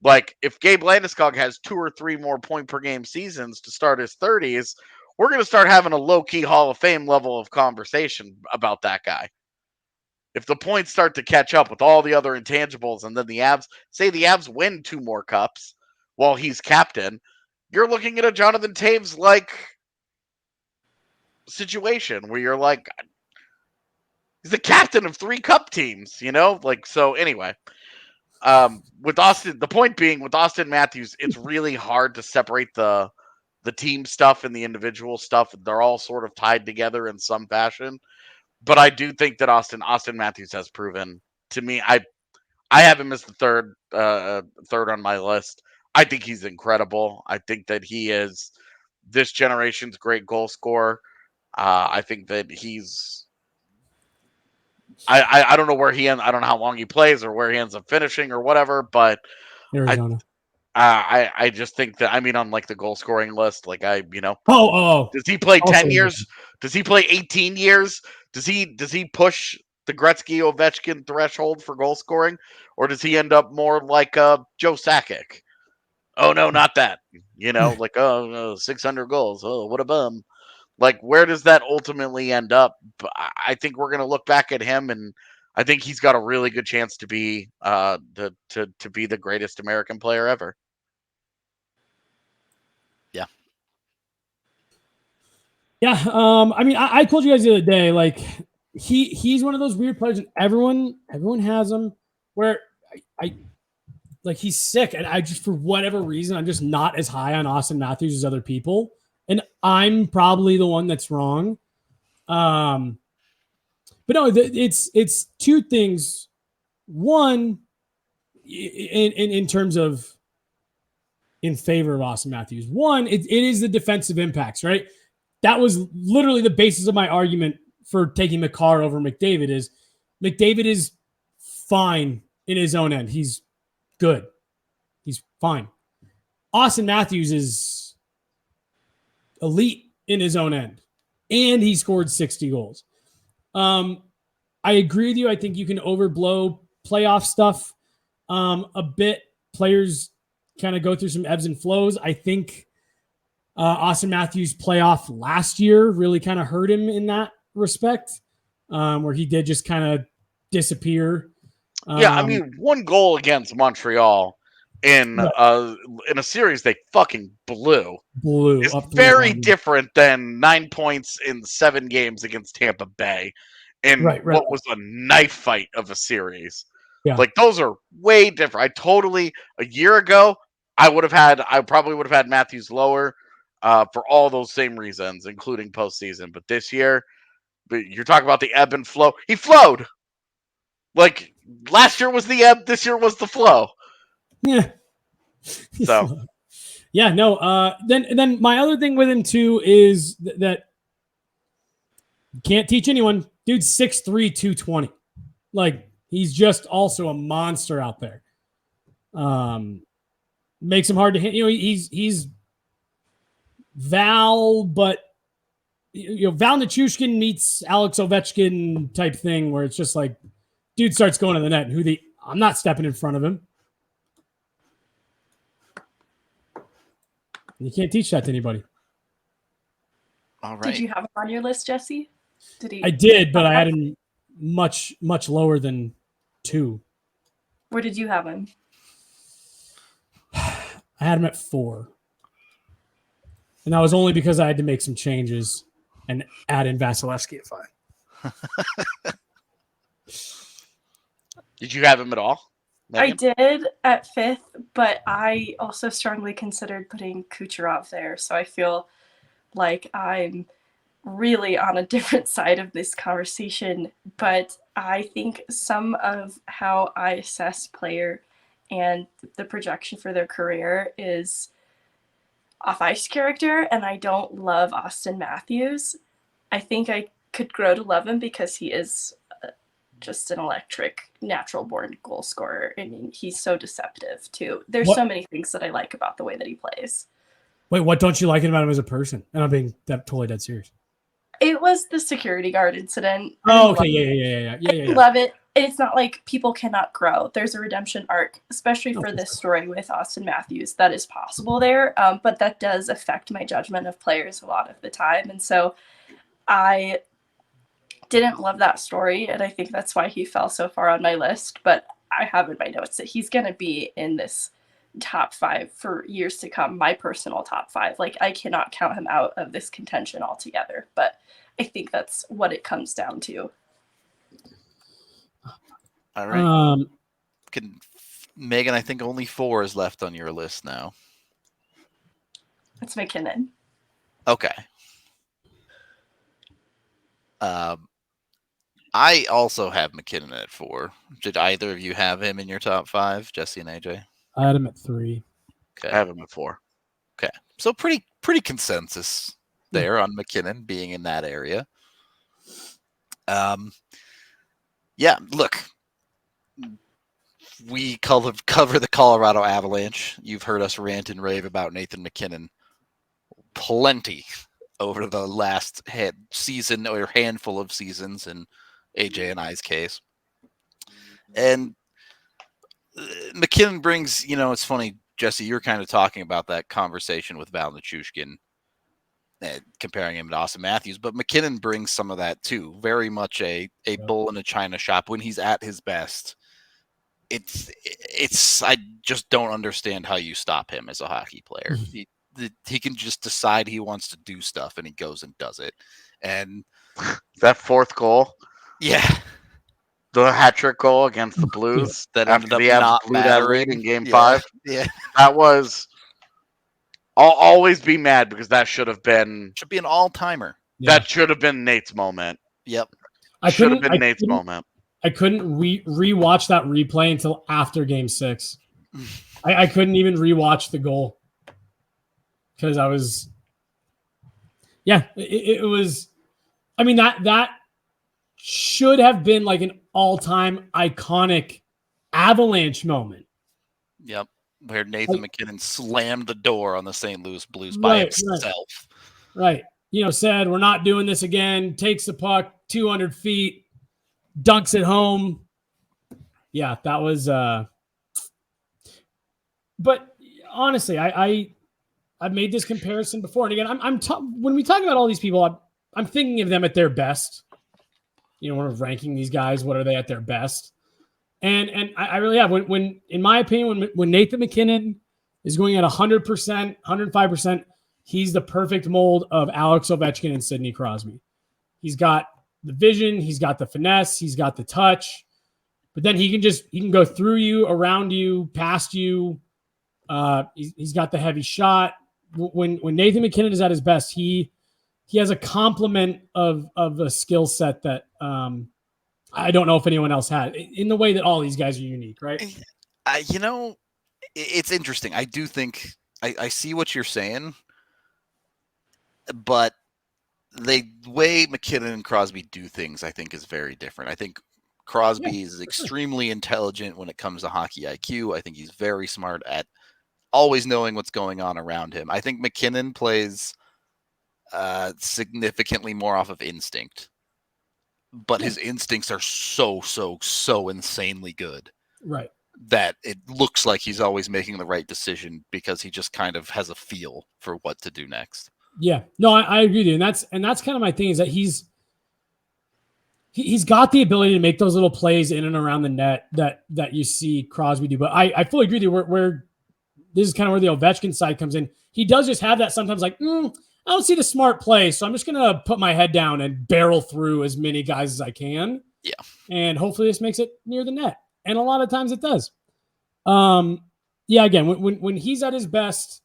Like, if Gabe Landeskog has 2 or 3 more point per game seasons to start his 30s, we're going to start having a low-key Hall of Fame level of conversation about that guy. If the points start to catch up with all the other intangibles, and then the Avs win 2 more cups while he's captain, you're looking at a Jonathan Taves-like situation where you're like, he's the captain of 3 cup teams, so anyway. With Austin, the point being, with Austin Matthews, it's really hard to separate the team stuff and the individual stuff. They're all sort of tied together in some fashion. But I do think that Austin Matthews has proven to me. I have him as the third on my list. I think he's incredible. I think that he is this generation's great goal scorer. I think that he's. I don't know where he ends. I don't know how long he plays or where he ends up finishing or whatever. But Arizona. I just think that, I mean, on like the goal scoring list, like does he play 10 years? Does he play 18 years? Does he push the Gretzky Ovechkin threshold for goal scoring, or does he end up more like Joe Sakic? Oh no, not that. Like 600 goals. Oh, what a bum. Like, where does that ultimately end up? I think we're gonna look back at him, and I think he's got a really good chance to be to be the greatest American player ever. Yeah. I mean, I told you guys the other day, like he's one of those weird players, and everyone has him where I like he's sick, and I just, for whatever reason, I'm just not as high on Austin Matthews as other people, and I'm probably the one that's wrong. But no, it's 2 things. One, in terms of in favor of Austin Matthews. One, it is the defensive impacts, right? That was literally the basis of my argument for taking Makar over McDavid. Is McDavid is fine in his own end. He's good. He's fine. Austin Matthews is elite in his own end, and he scored 60 goals. I agree with you. I think you can overblow playoff stuff a bit. Players kind of go through some ebbs and flows. I think Austin Matthews' playoff last year really kind of hurt him in that respect, where he did just kind of disappear. Yeah, I mean, one goal against Montreal in a series they fucking blew. It's very different than 9 points in 7 games against Tampa Bay in what was a knife fight of a series. Yeah. Like, those are way different. A year ago, I probably would have had Matthews lower for all those same reasons, including postseason. But this year, you're talking about the ebb and flow. He flowed. Like, last year was the ebb, this year was the flow. Yeah. So. Yeah, no. Then my other thing with him too is that you can't teach anyone. Dude's 6'3", 220. Like, he's just also a monster out there. Makes him hard to hit. You know, he's Val, but Val Nichushkin meets Alex Ovechkin type thing, where it's just like, dude starts going to the net. I'm not stepping in front of him. You can't teach that to anybody. All right. Did you have him on your list, Jesse? I did, but I had him much, much lower than 2. Where did you have him? I had him at 4. And that was only because I had to make some changes and add in Vasilevsky at 5. Did you have him at all, Megan? I did at 5th, but I also strongly considered putting Kucherov there. So I feel like I'm really on a different side of this conversation. But I think some of how I assess player and the projection for their career is off-ice character, and I don't love Austin Matthews. I think I could grow to love him because he is just an electric, natural-born goal scorer. I mean, he's so deceptive, too. There's so many things that I like about the way that he plays. Wait, what don't you like about him as a person? And I'm being totally dead serious. It was the security guard incident. Oh, okay, yeah. I love it. And it's not like people cannot grow. There's a redemption arc, especially for this story with Austin Matthews, that is possible there. But that does affect my judgment of players a lot of the time. And so I didn't love that story, and I think that's why he fell so far on my list. But I have in my notes that he's going to be in this top 5 for years to come, my personal top 5. Like, I cannot count him out of this contention altogether, but I think that's what it comes down to. All right. Megan, I think only 4 is left on your list now. It's MacKinnon. Okay. I also have MacKinnon at 4. Did either of you have him in your top 5, Jesse and AJ? I had him at 3. Okay. I have him at 4. Okay. So pretty consensus there on MacKinnon being in that area. Yeah, look. We cover the Colorado Avalanche. You've heard us rant and rave about Nathan MacKinnon plenty over the last season or handful of seasons in AJ and I's case. And MacKinnon brings, it's funny, Jesse, you're kind of talking about that conversation with Val Nichushkin, comparing him to Austin Matthews, but MacKinnon brings some of that too. Very much a bull in a china shop when he's at his best. It's I just don't understand how you stop him as a hockey player. He can just decide he wants to do stuff and he goes and does it. And that 4th goal, yeah, the hat trick goal against the Blues that after ended up not blew that lead in Game 5. Yeah, that was. I'll always be mad because that should be an all-timer. That should have been Nate's moment. Yep, Should have been Nate's moment. I couldn't rewatch that replay until after Game 6. I couldn't even rewatch the goal because I was, it was. I mean that should have been like an all-time iconic Avalanche moment. Yep, where Nathan MacKinnon slammed the door on the St. Louis Blues by himself. Right. Said, we're not doing this again, takes the puck 200 feet, dunks it home. Yeah, that was but honestly, I've made this comparison before. And again, when we talk about all these people, I'm thinking of them at their best. We're ranking these guys, what are they at their best? And I really have. When in my opinion, when Nathan MacKinnon is going at 100%, 105%, he's the perfect mold of Alex Ovechkin and Sidney Crosby. He's got the vision, he's got the finesse, he's got the touch, but then he can go through you, around you, past you. He's got the heavy shot. When Nathan MacKinnon is at his best, he has a complement of a skill set that I don't know if anyone else had, in the way that all these guys are unique, right? It's interesting. I do think I see what you're saying, but the way MacKinnon and Crosby do things, I think, is very different. I think Crosby is extremely intelligent when it comes to hockey IQ. I think he's very smart at always knowing what's going on around him. I think MacKinnon plays significantly more off of instinct, but his instincts are so insanely good, right, that it looks like he's always making the right decision because he just kind of has a feel for what to do next. Yeah, no, I agree with you, and that's kind of my thing, is that he's got the ability to make those little plays in and around the net that you see Crosby do. But I fully agree with you. Where this is kind of where the Ovechkin side comes in. He does just have that sometimes, like, I don't see the smart play, so I'm just gonna put my head down and barrel through as many guys as I can. Yeah, and hopefully this makes it near the net. And a lot of times it does. Again, when he's at his best,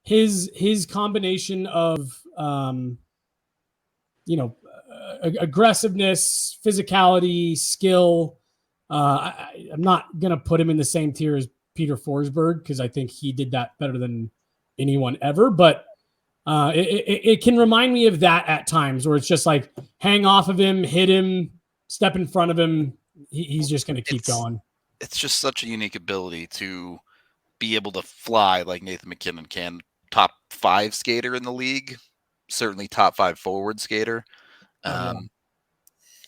his combination of aggressiveness, physicality, skill. I'm not gonna put him in the same tier as Peter Forsberg because I think he did that better than anyone ever. But it can remind me of that at times, where it's just like hang off of him, hit him, step in front of him. He's just gonna keep going. It's just such a unique ability to be able to fly like Nathan MacKinnon can. Top 5 skater in the league, certainly top 5 forward skater, and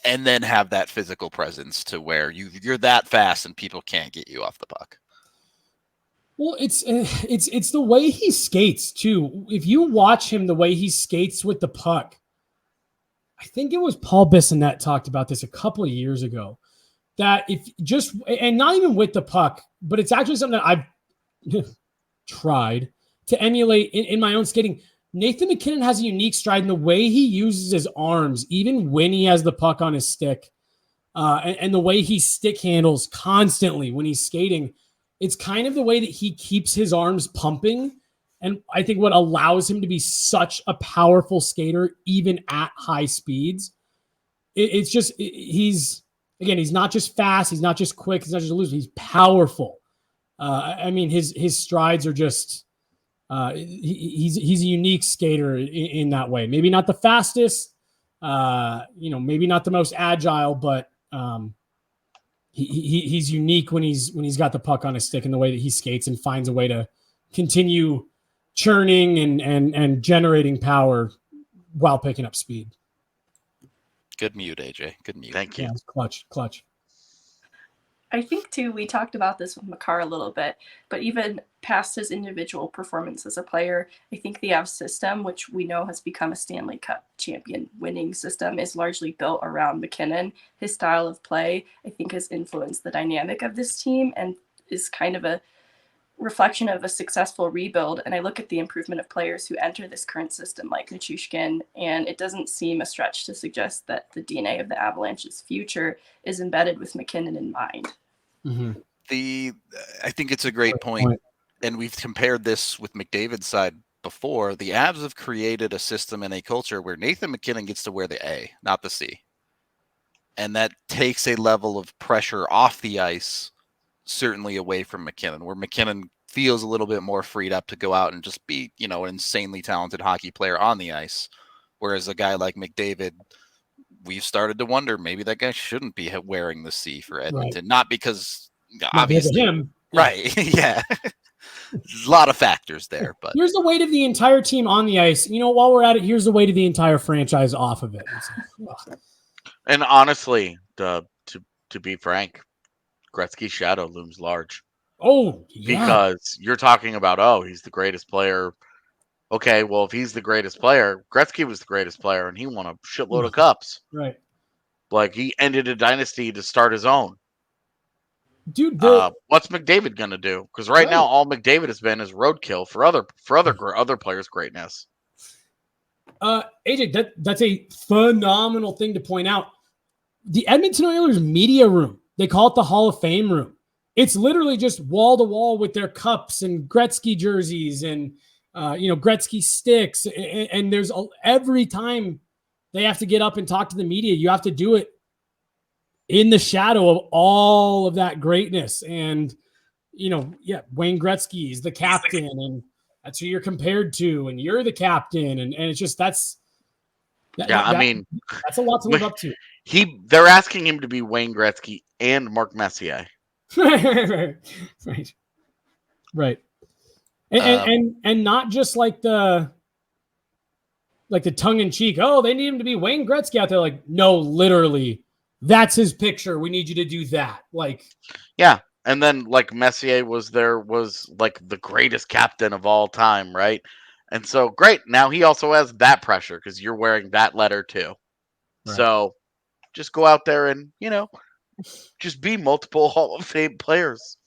then have that physical presence to where you're that fast and people can't get you off the puck. Well, it's the way he skates too. If you watch him, the way he skates with the puck, I think it was Paul Bissonnette talked about this a couple of years ago. That if just, and not even with the puck, but it's actually something that I've tried to emulate in my own skating. Nathan MacKinnon has a unique stride in the way he uses his arms, even when he has the puck on his stick, and the way he stick handles constantly when he's skating. It's kind of the way that he keeps his arms pumping. And I think what allows him to be such a powerful skater, even at high speeds, he's not just fast. He's not just quick. He's not just elusive. He's powerful. His strides are just, he's a unique skater in that way. Maybe not the fastest, maybe not the most agile, but he's unique when he's got the puck on his stick, and the way that he skates and finds a way to continue churning and generating power while picking up speed. Good mute, AJ. Good mute. Thank you. Yeah, clutch. I think, too, we talked about this with Makar a little bit, but even past his individual performance as a player, I think the Avs system, which we know has become a Stanley Cup champion winning system, is largely built around MacKinnon. His style of play, I think, has influenced the dynamic of this team and is kind of a reflection of a successful rebuild. And I look at the improvement of players who enter this current system, like Nichushkin, and it doesn't seem a stretch to suggest that the DNA of the Avalanche's future is embedded with MacKinnon in mind. Mm-hmm. I think it's a great point. And we've compared this with McDavid's side before. The Avs have created a system and a culture where Nathan MacKinnon gets to wear the A, not the C. And that takes a level of pressure off the ice, certainly away from MacKinnon, where MacKinnon feels a little bit more freed up to go out and just be, an insanely talented hockey player on the ice. Whereas a guy like McDavid, we've started to wonder maybe that guy shouldn't be wearing the C for Edmonton. Right. Not because, obviously, him. Yeah. Right. Yeah. There's a lot of factors there, but here's the weight of the entire team on the ice. While we're at it, here's the weight of the entire franchise off of it. And honestly, to be frank, Gretzky's shadow looms large. Oh, yeah. Because you're talking about, he's the greatest player. Okay, well, if he's the greatest player, Gretzky was the greatest player, and he won a shitload of cups. Right. Like, he ended a dynasty to start his own. Dude, what's McDavid gonna do? Because right now, all McDavid has been is roadkill for other players' greatness. AJ, that's a phenomenal thing to point out. The Edmonton Oilers media room, they call it the Hall of Fame room. It's literally just wall to wall with their cups and Gretzky jerseys and Gretzky sticks. And there's every time they have to get up and talk to the media, you have to do it in the shadow of all of that greatness. And, Wayne Gretzky is the captain, and that's who you're compared to, and you're the captain. And it's just, that's a lot to live up to. They're asking him to be Wayne Gretzky and Mark Messier. Right. And not just like the tongue in cheek. Oh, they need him to be Wayne Gretzky out there. Like, no, literally, that's his picture. We need you to do that. Like, yeah. And then like Messier was like the greatest captain of all time. Right. And so great. Now he also has that pressure because you're wearing that letter too. Right. So just go out there and, just be multiple Hall of Fame players.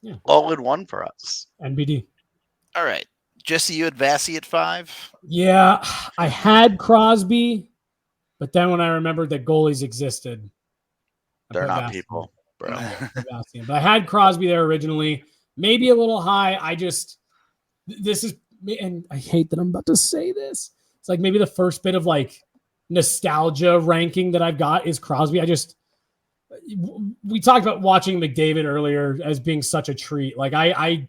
Yeah. All in one for us. NBD. All right. Jesse, you had Vasi at 5? Yeah, I had Crosby, but then when I remembered that goalies existed, they're not Vasi. People, bro. But I had Crosby there originally, maybe a little high. This is, and I hate that I'm about to say this. It's like maybe the first bit of like nostalgia ranking that I've got is Crosby. We talked about watching McDavid earlier as being such a treat. Like I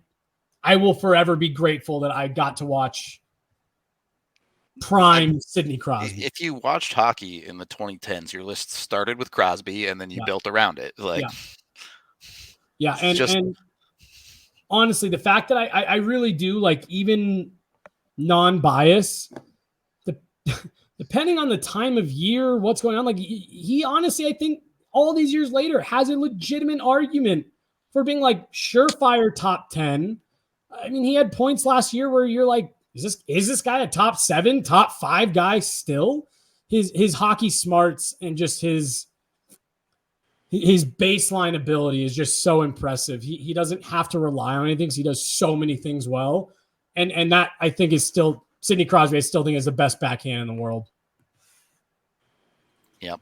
will forever be grateful that I got to watch prime Sidney Crosby. If you watched hockey in the 2010s, your list started with Crosby and then you built around it. Like, and honestly, the fact that I really do, like, even non-bias, depending on the time of year, what's going on, like he honestly, I think all these years later has a legitimate argument for being like surefire top 10. I mean, he had points last year where you're like, is this guy a top 7, top 5 guy still? His hockey smarts and just his baseline ability is just so impressive. He doesn't have to rely on anything, so he does so many things well. And that, I think, is still Sidney Crosby. I still think is the best backhand in the world. Yep.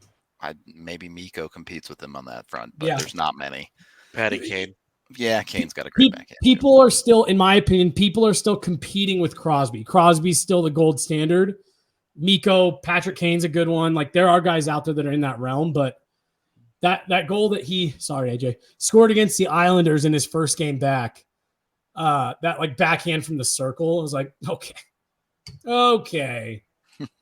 Maybe Mikko competes with him on that front, but there's not many. Patty Kane. Yeah, Kane's got a great backhand. People are still, in my opinion, competing with Crosby. Crosby's still the gold standard. Mikko, Patrick Kane's a good one. Like, there are guys out there that are in that realm, but that goal that he, sorry, AJ, scored against the Islanders in his first game back, that like backhand from the circle, I was like, okay.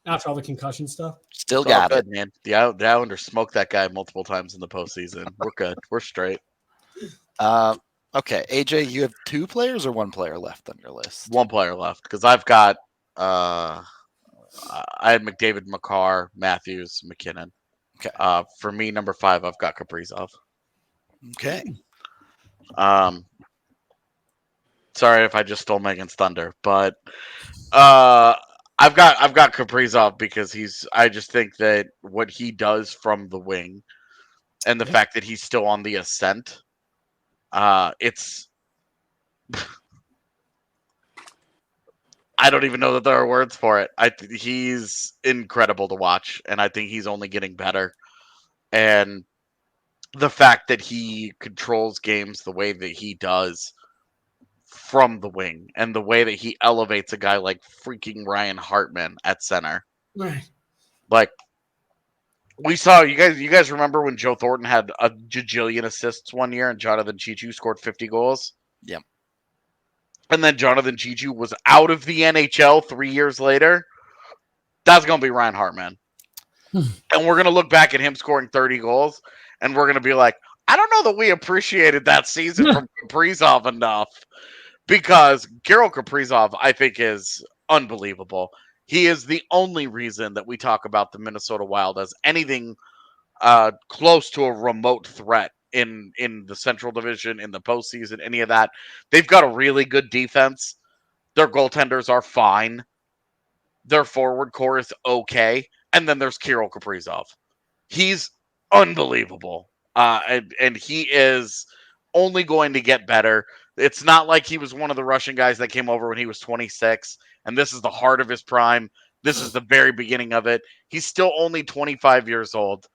After all the concussion stuff. Still got it, man. The Islanders smoked that guy multiple times in the postseason. We're good. We're straight. Okay, AJ, you have 2 players or 1 player left on your list? 1 player left because I've got I had McDavid, Makar, Matthews, MacKinnon. Okay. For me, number 5, I've got Caprizov. Okay. Sorry if I just stole Megan's thunder, but I've got Caprizov because I just think that what he does from the wing and the fact that he's still on the ascent, it's I don't even know that there are words for it. He's incredible to watch, and I think he's only getting better. And the fact that he controls games the way that he does from the wing, and the way that he elevates a guy like freaking Ryan Hartman at center. Right. Like, We saw you guys remember when Joe Thornton had a jajillion assists one year and Jonathan Cheechoo scored 50 goals? Yep. And then Jonathan Cheechoo was out of the NHL 3 years later. That's going to be Ryan Hartman. And we're going to look back at him scoring 30 goals and we're going to be like, I don't know that we appreciated that season from Kaprizov enough, because Kirill Kaprizov, I think, is unbelievable. He is the only reason that we talk about the Minnesota Wild as anything close to a remote threat in the Central Division, in the postseason, any of that. They've got a really good defense. Their goaltenders are fine. Their forward core is okay. And then there's Kirill Kaprizov. He's unbelievable. And he is only going to get better. It's not like he was one of the Russian guys that came over when he was 26, and this is the heart of his prime. This is the very beginning of it. He's still only 25 years old,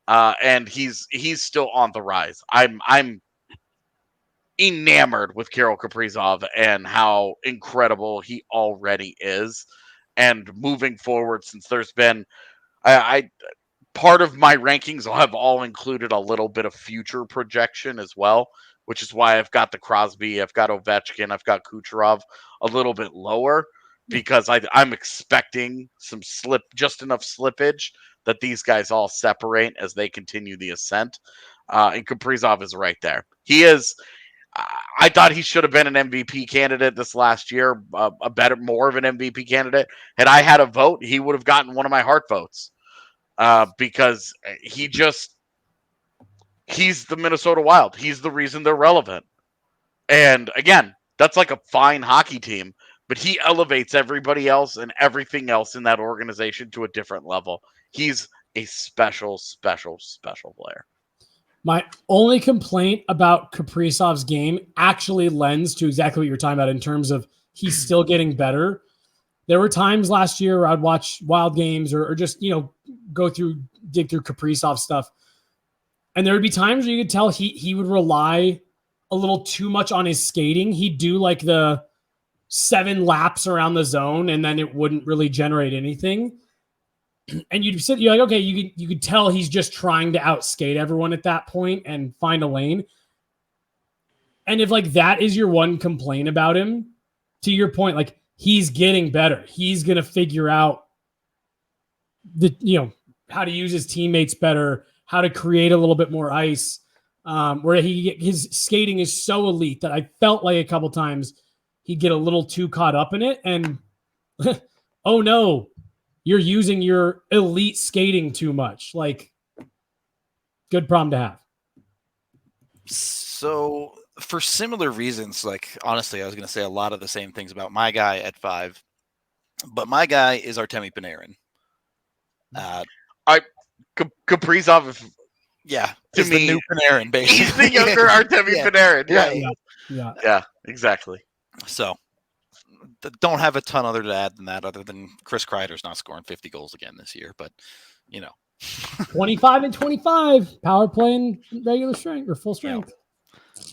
and he's still on the rise. I'm enamored with Kirill Kaprizov and how incredible he already is. And moving forward, since there's been, I part of my rankings will have all included a little bit of future projection as well, which is why I've got the Crosby, I've got Ovechkin, I've got Kucherov a little bit lower, because I'm expecting some just enough slippage that these guys all separate as they continue the ascent. And Kaprizov is right there. He is. I thought he should have been an MVP candidate this last year, more of an MVP candidate. Had I had a vote, he would have gotten one of my heart votes. Because he's the Minnesota Wild. He's the reason they're relevant. And again, that's like a fine hockey team, but he elevates everybody else and everything else in that organization to a different level. He's a special, special, special player. My only complaint about Kaprizov's game actually lends to exactly what you're talking about in terms of he's still getting better. There were times last year where I'd watch Wild games or just, dig through Kaprizov stuff. And there would be times where you could tell he would rely a little too much on his skating. He'd do like the 7 laps around the zone and then it wouldn't really generate anything. And you're like, okay, you could tell he's just trying to outskate everyone at that point and find a lane. And if like that is your one complaint about him, to your point, like he's getting better. He's going to figure out how to use his teammates better, how to create a little bit more ice. Where his skating is so elite that I felt like a couple times he'd get a little too caught up in it. And oh no, you're using your elite skating too much. Like, good problem to have. So for similar reasons, like honestly, I was going to say a lot of the same things about my guy at 5, but my guy is Artemi Panarin. Kaprizov, yeah, to me, the new Panarin, basically. He's the younger Artemi Panarin. Yeah, exactly. So don't have a ton other to add than that, other than Chris Kreider's not scoring 50 goals again this year, but 25 and 25 power play and regular strength or full strength.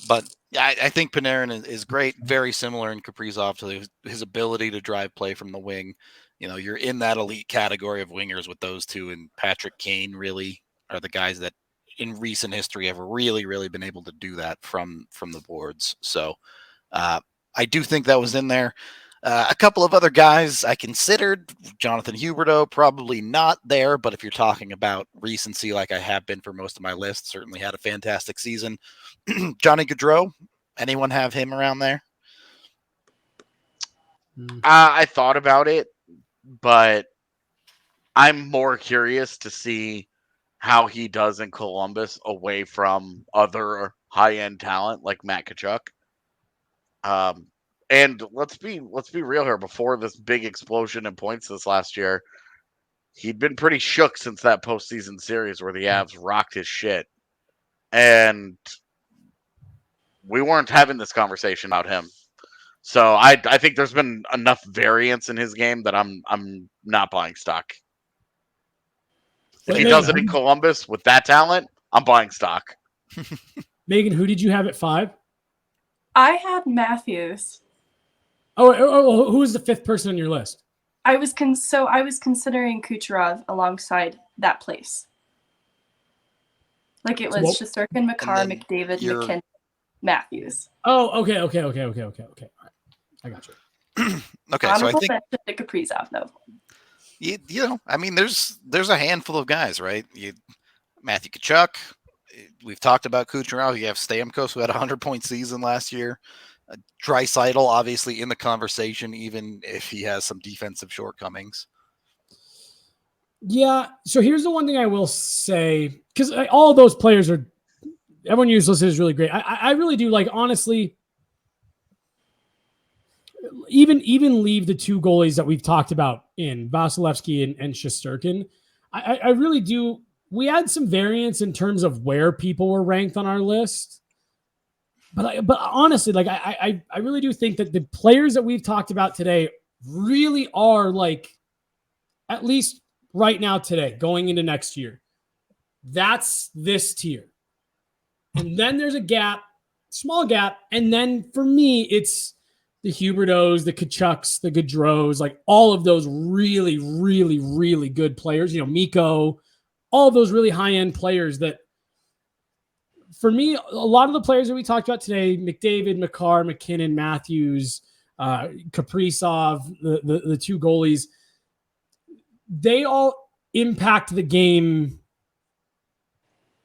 But yeah, I think Panarin is great. Very similar in Kaprizov to his ability to drive play from the wing. You're in that elite category of wingers with those two, and Patrick Kane really are the guys that in recent history have really, really been able to do that from the boards. So I do think that was in there. A couple of other guys I considered. Jonathan Huberdeau, probably not there, but if you're talking about recency like I have been for most of my list, certainly had a fantastic season. Johnny Gaudreau, anyone have him around there? I thought about it, but I'm more curious to see how he does in Columbus away from other high-end talent like Matt Tkachuk. And let's be real here. Before this big explosion in points this last year, he'd been pretty shook since that postseason series where the Avs rocked his shit, and we weren't having this conversation about him. So I think there's been enough variance in his game that I'm not buying stock. If he does it in Columbus with that talent, I'm buying stock. Megan, who did you have at 5? I had Matthews. Oh, who was the 5th person on your list? I was considering Kucherov alongside that place. Like it was Shesterkin, Makar, McDavid, you're- MacKinnon, Matthews. Oh, okay. All right. I got you. Okay, so I Honorable think mention to Kaprizov, though. you know, I mean, there's a handful of guys, right? Matthew Tkachuk. We've talked about Kucherov. You have Stamkos, who had a 100-point season last year. Draisaitl, obviously, in the conversation, even if he has some defensive shortcomings. Yeah. So here's the one thing I will say, because all those players are, everyone useless is really great. I really do like, honestly, even leave the two goalies that we've talked about in Vasilevsky and Shesterkin. I really do. We had some variance in terms of where people were ranked on our list. But honestly, like I really do think that the players that we've talked about today really are like, at least right now today, going into next year, that's this tier. And then there's a gap, small gap. And then for me, it's the Hubertos, the Tkachuks, the Gaudreaus, like all of those really, really, really good players, you know, Mikko, all of those really high-end players that, for me, a lot of the players that we talked about today, McDavid, Makar, MacKinnon, Matthews, Caprizov, the two goalies, they all impact the game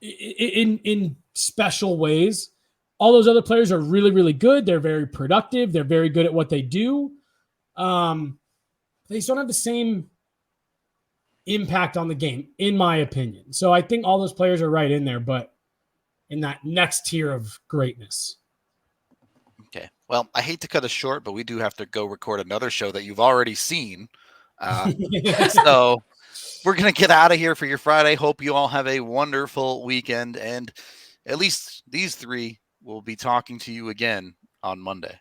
in special ways. All those other players are really, really good. They're very productive. They're very good at what they do. They just don't have the same impact on the game, in my opinion. So I think all those players are right in there, but in that next tier of greatness. Okay. Well, I hate to cut us short, but we do have to go record another show that you've already seen. So we're going to get out of here for your Friday. Hope you all have a wonderful weekend. And at least these three will be talking to you again on Monday.